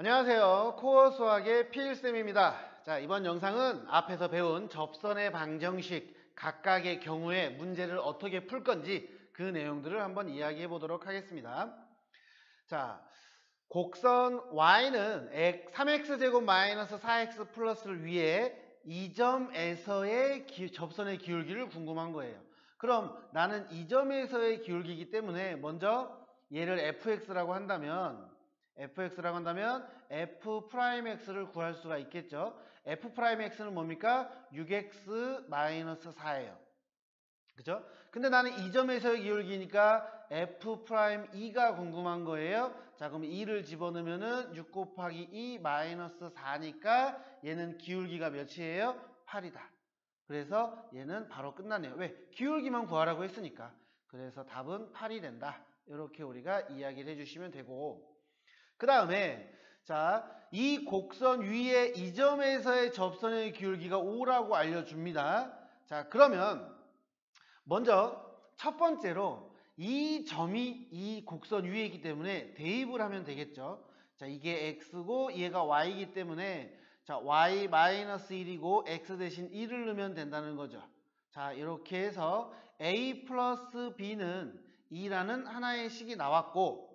안녕하세요. 코어 수학의 필쌤입니다. 자, 이번 영상은 앞에서 배운 접선의 방정식 각각의 경우에 문제를 어떻게 풀 건지 그 내용들을 한번 이야기해 보도록 하겠습니다. 자, 곡선 y는 3x제곱 마이너스 4x 플러스를 위해 이 점에서의 접선의 기울기를 궁금한 거예요. 그럼 나는 이 점에서의 기울기이기 때문에 먼저 얘를 fx라고 한다면 f'x를 구할 수가 있겠죠. f'x는 뭡니까? 6x-4예요. 그죠? 근데 나는 이 점에서의 기울기니까 f'E가 궁금한 거예요. 자, 그럼 2를 집어넣으면은 6 곱하기 2 마이너스 4니까 얘는 기울기가 몇이에요? 8이다. 그래서 얘는 바로 끝나네요. 왜? 기울기만 구하라고 했으니까. 그래서 답은 8이 된다. 이렇게 우리가 이야기를 해주시면 되고, 그 다음에 자, 이 곡선 위에 이 점에서의 접선의 기울기가 5라고 알려줍니다. 자, 그러면 먼저 첫 번째로 이 점이 이 곡선 위에 있기 때문에 대입을 하면 되겠죠. 자, 이게 x고 얘가 y이기 때문에 자, y-1이고 x 대신 1을 넣으면 된다는 거죠. 자, 이렇게 해서 a 플러스 b는 2라는 하나의 식이 나왔고,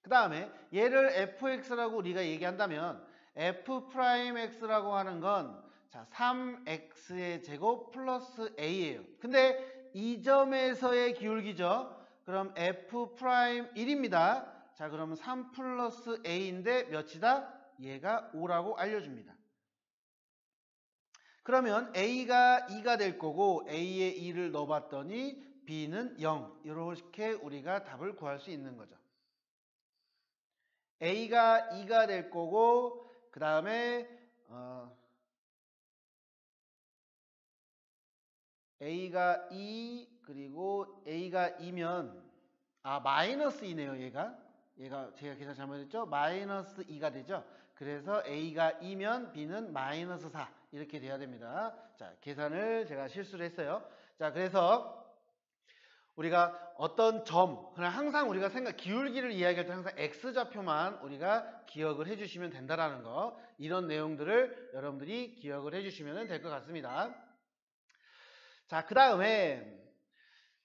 그 다음에 얘를 fx라고 우리가 얘기한다면 f'x라고 하는 건 자, 3x의 제곱 플러스 a예요. 근데 이 점에서의 기울기죠. 그럼 f'1입니다. 자, 그러면 3 플러스 a인데 몇이다? 얘가 5라고 알려줍니다. 그러면 a가 2가 될 거고 a에 2를 넣어봤더니 b는 0. 이렇게 우리가 답을 구할 수 있는 거죠. a가 2가 될 거고 그 다음에 a가 2 그리고 a가 2면 마이너스 2네요. 얘가 제가 계산 잘못했죠? 마이너스 2가 되죠. 그래서 a가 2면 b는 마이너스 4 이렇게 돼야 됩니다. 자, 계산을 제가 실수를 했어요. 자, 그래서 우리가 어떤 점, 그냥 항상 우리가 기울기를 이야기할 때 항상 x좌표만 우리가 기억을 해주시면 된다라는 거, 이런 내용들을 여러분들이 기억을 해주시면 될 것 같습니다. 자, 그 다음에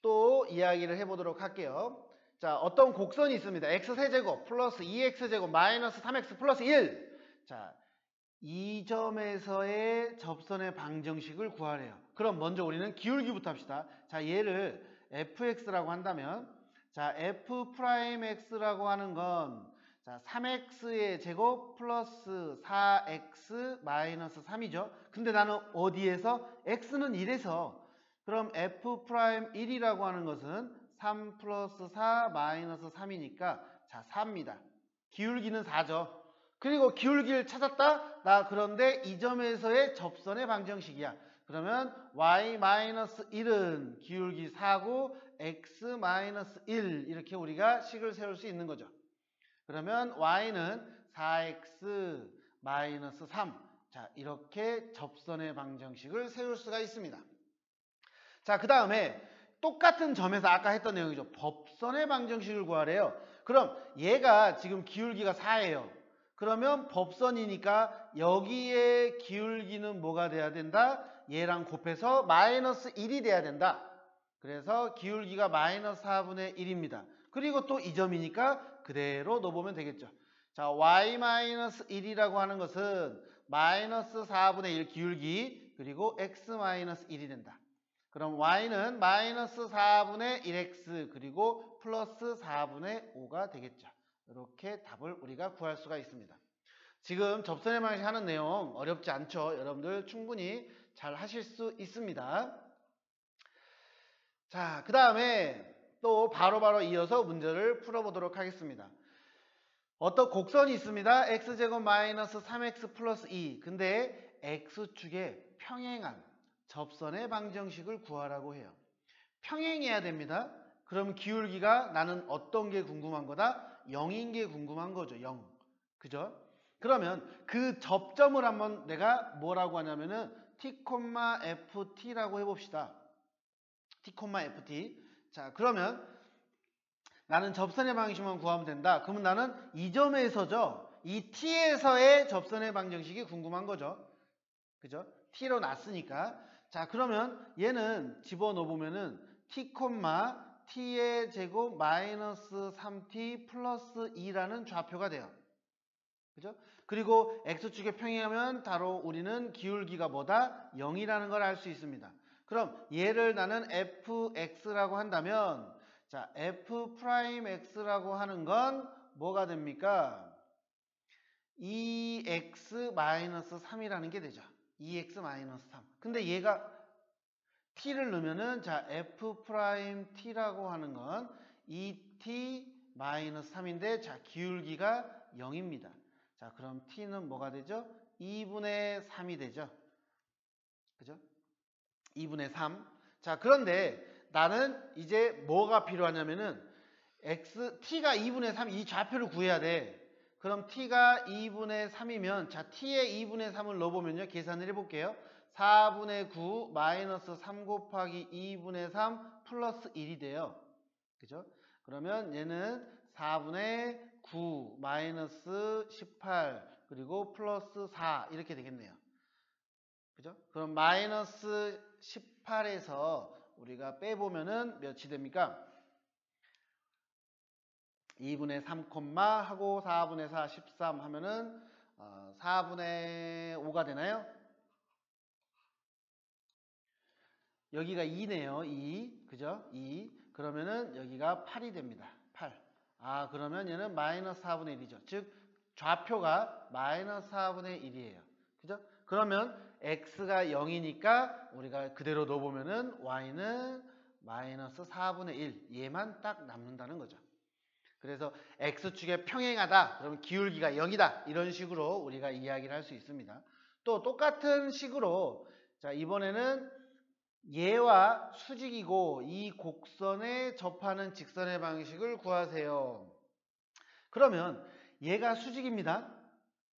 또 이야기를 해보도록 할게요. 자, 어떤 곡선이 있습니다. x세제곱 플러스 2x제곱 마이너스 3x 플러스 1. 자, 이 점에서의 접선의 방정식을 구하래요. 그럼 먼저 우리는 기울기부터 합시다. 자, 얘를 fx라고 한다면 자, f'x라고 하는 건 자, 3x의 제곱 플러스 4x 마이너스 3이죠. 근데 나는 어디에서? x는 1에서 그럼 f'1이라고 하는 것은 3 플러스 4 마이너스 3이니까 자, 4입니다. 기울기는 4죠. 그리고 기울기를 찾았다? 나 그런데 이 점에서의 접선의 방정식이야. 그러면 y-1은 기울기 4고 x-1 이렇게 우리가 식을 세울 수 있는 거죠. 그러면 y는 4x-3 자, 이렇게 접선의 방정식을 세울 수가 있습니다. 자, 그 다음에 똑같은 점에서 아까 했던 내용이죠. 법선의 방정식을 구하래요. 그럼 얘가 지금 기울기가 4예요. 그러면 법선이니까 여기에 기울기는 뭐가 돼야 된다? 얘랑 곱해서 마이너스 1이 돼야 된다. 그래서 기울기가 마이너스 4분의 1입니다. 그리고 또 이 점이니까 그대로 넣어보면 되겠죠. 자, y-1이라고 하는 것은 마이너스 4분의 1 기울기 그리고 x-1이 된다. 그럼 y는 마이너스 4분의 1x 그리고 플러스 4분의 5가 되겠죠. 이렇게 답을 우리가 구할 수가 있습니다. 지금 접선의 방식 하는 내용 어렵지 않죠? 여러분들 충분히 잘 하실 수 있습니다. 자, 그 다음에 또 바로바로 이어서 문제를 풀어보도록 하겠습니다. 어떤 곡선이 있습니다. x제곱 마이너스 3x 플러스 2. 근데 x축에 평행한 접선의 방정식을 구하라고 해요. 평행해야 됩니다. 그럼 기울기가 나는 어떤 게 궁금한 거다? 0인 게 궁금한 거죠. 0. 그죠? 그러면 그 접점을 한번 내가 뭐라고 하냐면은 t, ft라고 해봅시다. t, ft. 자, 그러면 나는 접선의 방식만 구하면 된다. 그러면 나는 이 점에서죠. 이 t에서의 접선의 방정식이 궁금한 거죠. 그죠? t로 놨으니까. 자, 그러면 얘는 집어넣어 보면은 t, t의 제곱 마이너스 3t 플러스 2라는 좌표가 돼요. 그죠? 그리고 x축에 평행하면 바로 우리는 기울기가 뭐다? 0이라는 걸 알 수 있습니다. 그럼 얘를 나는 fx라고 한다면 자, f'x라고 하는 건 뭐가 됩니까? 2x-3이라는 게 되죠. 2x-3. 근데 얘가 t를 넣으면은 자, f't라고 하는 건 2t-3인데 자, 기울기가 0입니다. 자, 그럼 t는 뭐가 되죠? 2분의 3이 되죠. 그죠? 2분의 3. 자, 그런데 나는 이제 뭐가 필요하냐면은 t가 2분의 3, 이 좌표를 구해야 돼. 그럼 t가 2분의 3이면 자, t의 2분의 3을 넣어보면요. 계산을 해볼게요. 4분의 9 마이너스 3 곱하기 2분의 3 플러스 1이 돼요. 그죠? 그러면 얘는 4분의 9 마이너스 18 그리고 플러스 4 이렇게 되겠네요. 그죠? 그럼 마이너스 18에서 우리가 빼보면은 몇이 됩니까? 2분의 3, 하고 4분의 4, 13 하면은 4분의 5가 되나요? 여기가 2네요. 2. 그죠? 2. 그러면은 여기가 8이 됩니다. 8. 아, 그러면 얘는 마이너스 4분의 1이죠. 즉, 좌표가 마이너스 4분의 1이에요. 그죠? 그러면 x가 0이니까 우리가 그대로 넣어보면은 y는 마이너스 4분의 1. 얘만 딱 남는다는 거죠. 그래서 x축에 평행하다. 그러면 기울기가 0이다. 이런 식으로 우리가 이야기를 할 수 있습니다. 또 똑같은 식으로 자, 이번에는 얘와 수직이고 이 곡선에 접하는 직선의 방식을 구하세요. 그러면 얘가 수직입니다.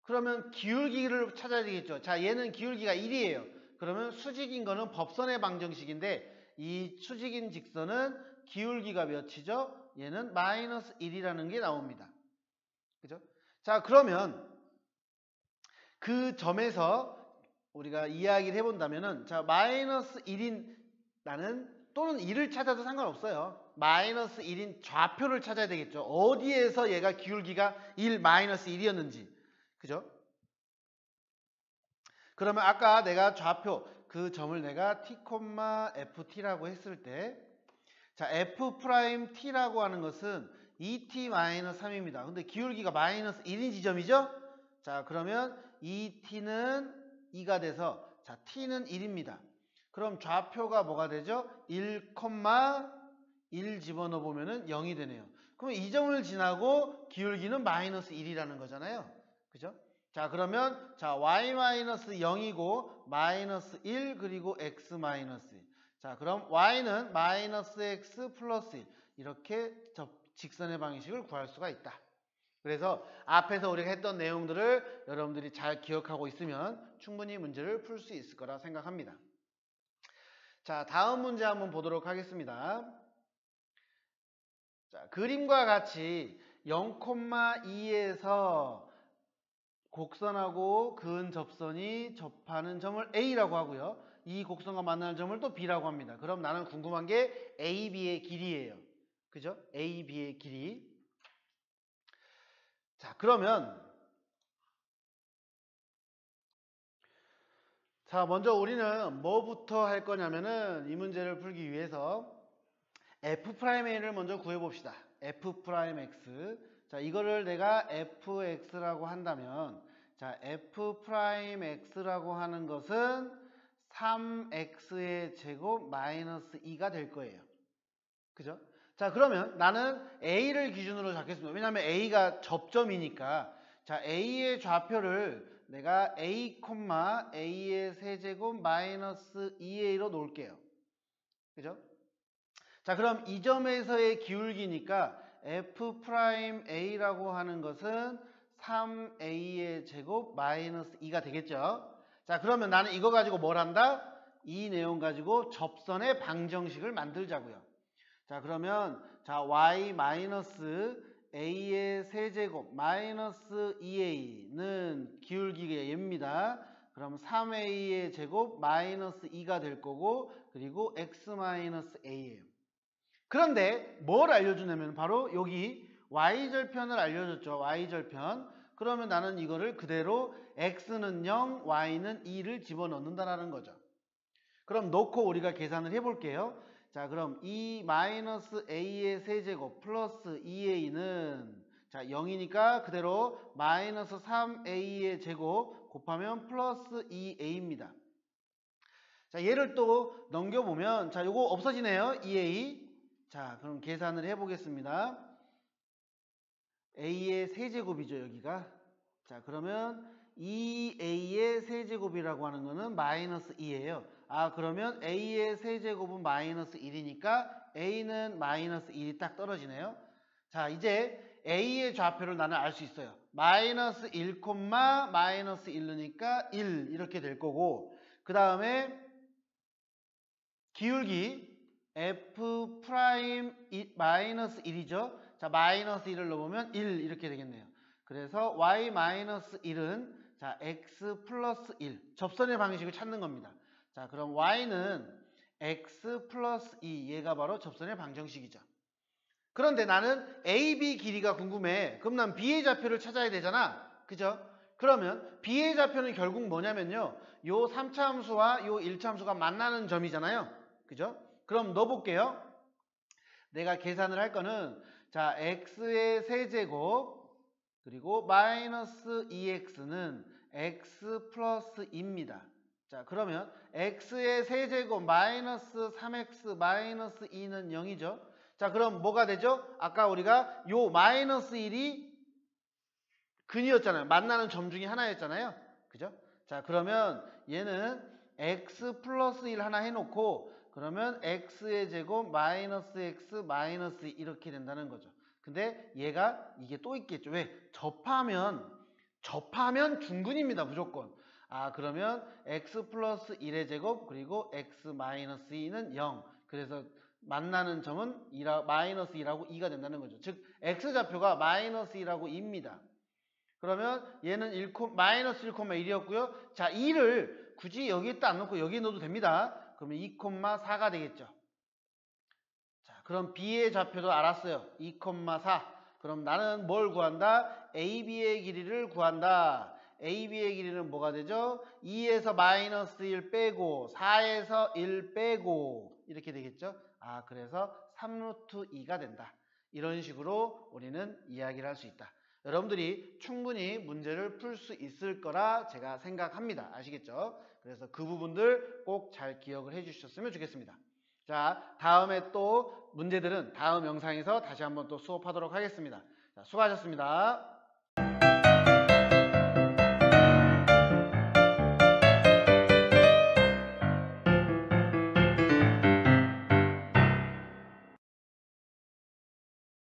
그러면 기울기를 찾아야 되겠죠. 자, 얘는 기울기가 1이에요. 그러면 수직인 거는 법선의 방정식인데 이 수직인 직선은 기울기가 몇이죠? 얘는 마이너스 1이라는 게 나옵니다. 그죠? 자, 그러면 그 점에서 우리가 이야기를 해본다면은 자, 마이너스 1인 나는 또는 1을 찾아도 상관없어요. 마이너스 1인 좌표를 찾아야 되겠죠. 어디에서 얘가 기울기가 1 마이너스 1이었는지. 그죠? 그러면 아까 내가 좌표 그 점을 내가 t, ft라고 했을 때 자, f't라고 하는 것은 2t-3입니다. 근데 기울기가 마이너스 1인 지점이죠? 자, 그러면 2t는 2가 돼서 자, t는 1입니다. 그럼 좌표가 뭐가 되죠? 1, 1 집어넣어 보면은 0이 되네요. 그럼 이 점을 지나고 기울기는 마이너스 1이라는 거잖아요. 그죠? 자, 그러면 자, y-0이고 마이너스 1 그리고 x-1. 자, 그럼 y는 마이너스 x 플러스 1 이렇게 직선의 방식을 구할 수가 있다. 그래서 앞에서 우리가 했던 내용들을 여러분들이 잘 기억하고 있으면 충분히 문제를 풀 수 있을 거라 생각합니다. 자, 다음 문제 한번 보도록 하겠습니다. 자, 그림과 같이 0,2에서 곡선하고 근접선이 접하는 점을 A라고 하고요. 이 곡선과 만나는 점을 또 B라고 합니다. 그럼 나는 궁금한 게 AB의 길이에요. 그죠? AB의 길이. 자, 그러면 자, 먼저 우리는 뭐부터 할 거냐면은 이 문제를 풀기 위해서 f'A를 먼저 구해봅시다. f'x. 자, 이거를 내가 fx라고 한다면 자, f'x라고 하는 것은 3x의 제곱 마이너스 2가 될 거예요. 그죠? 자, 그러면 나는 A를 기준으로 잡겠습니다. 왜냐하면 A가 접점이니까 자, A의 좌표를 내가 A, A의 세제곱 마이너스 2A로 놓을게요. 그죠? 자, 그럼 이 점에서의 기울기니까 f'A라고 하는 것은 3A의 제곱 마이너스 2가 되겠죠. 자, 그러면 나는 이거 가지고 뭘 한다? 이 내용 가지고 접선의 방정식을 만들자고요. 자, 그러면 자, y 마이너스 a의 세제곱 마이너스 2a는 기울기가 얘입니다. 그럼 3a의 제곱 마이너스 2가 될 거고 그리고 x 마이너스 a예요. 그런데 뭘 알려주냐면 바로 여기 y절편을 알려줬죠. y절편. 그러면 나는 이거를 그대로 x는 0, y는 2를 집어넣는다라는 거죠. 그럼 넣고 우리가 계산을 해볼게요. 자, 그럼 2 마이너스 a의 세제곱 플러스 2a는 자 0이니까 그대로 마이너스 3a의 제곱 곱하면 플러스 2a입니다. 자, 얘를 또 넘겨보면 자 요거 없어지네요. 2a. 자, 그럼 계산을 해보겠습니다. a의 세제곱이죠, 여기가. 자, 그러면 2a의 세제곱이라고 하는 거는 마이너스 2예요. 아, 그러면 a의 세제곱은 마이너스 1이니까 a는 마이너스 1이 딱 떨어지네요. 자, 이제 a의 좌표를 나는 알 수 있어요. 마이너스 1, 마이너스 1이니까 1 이렇게 될 거고 그 다음에 기울기 f 프라임 마이너스 1이죠. 자, 마이너스 1을 넣으면 1 이렇게 되겠네요. 그래서 y 마이너스 1은 자 x 플러스 1 접선의 방식을 찾는 겁니다. 자, 그럼 y는 x 플러스 2 얘가 바로 접선의 방정식이죠. 그런데 나는 AB 길이가 궁금해. 그럼 난 B의 좌표를 찾아야 되잖아. 그죠? 그러면 B의 좌표는 결국 뭐냐면요. 요 3차 함수와 요 1차 함수가 만나는 점이잖아요. 그죠? 그럼 넣어볼게요. 내가 계산을 할 거는 자 x의 세제곱 그리고 마이너스 2x는 x 플러스 2입니다. 자, 그러면 x의 세제곱 마이너스 3x 마이너스 2는 0이죠. 자, 그럼 뭐가 되죠? 아까 우리가 요 마이너스 1이 근이었잖아요. 만나는 점 중에 하나였잖아요. 그죠? 자, 그러면 얘는 x 플러스 1 하나 해놓고 그러면 x의 제곱 마이너스 x 마이너스 2 이렇게 된다는 거죠. 근데 얘가 이게 또 있겠죠. 왜? 접하면 중근입니다. 무조건. 아, 그러면 x 플러스 1의 제곱 그리고 x 마이너스 2는 0. 그래서 만나는 점은 마이너스 2라고 2가 된다는 거죠. 즉 x좌표가 마이너스 2라고 2입니다. 그러면 얘는 마이너스 1,1이었고요. 자, 2를 굳이 여기에다 안 넣고 여기에 넣어도 됩니다. 그러면 2,4가 되겠죠. 자, 그럼 b의 좌표도 알았어요. 2,4. 그럼 나는 뭘 구한다? ab의 길이를 구한다. ab의 길이는 뭐가 되죠? 2에서 마이너스 1 빼고 4에서 1 빼고 이렇게 되겠죠. 아, 그래서 3루트 2가 된다. 이런 식으로 우리는 이야기를 할 수 있다. 여러분들이 충분히 문제를 풀 수 있을 거라 제가 생각합니다. 아시겠죠? 그래서 그 부분들 꼭 잘 기억을 해 주셨으면 좋겠습니다. 자, 다음에 또 문제들은 다음 영상에서 다시 한번 또 수업하도록 하겠습니다. 자, 수고하셨습니다.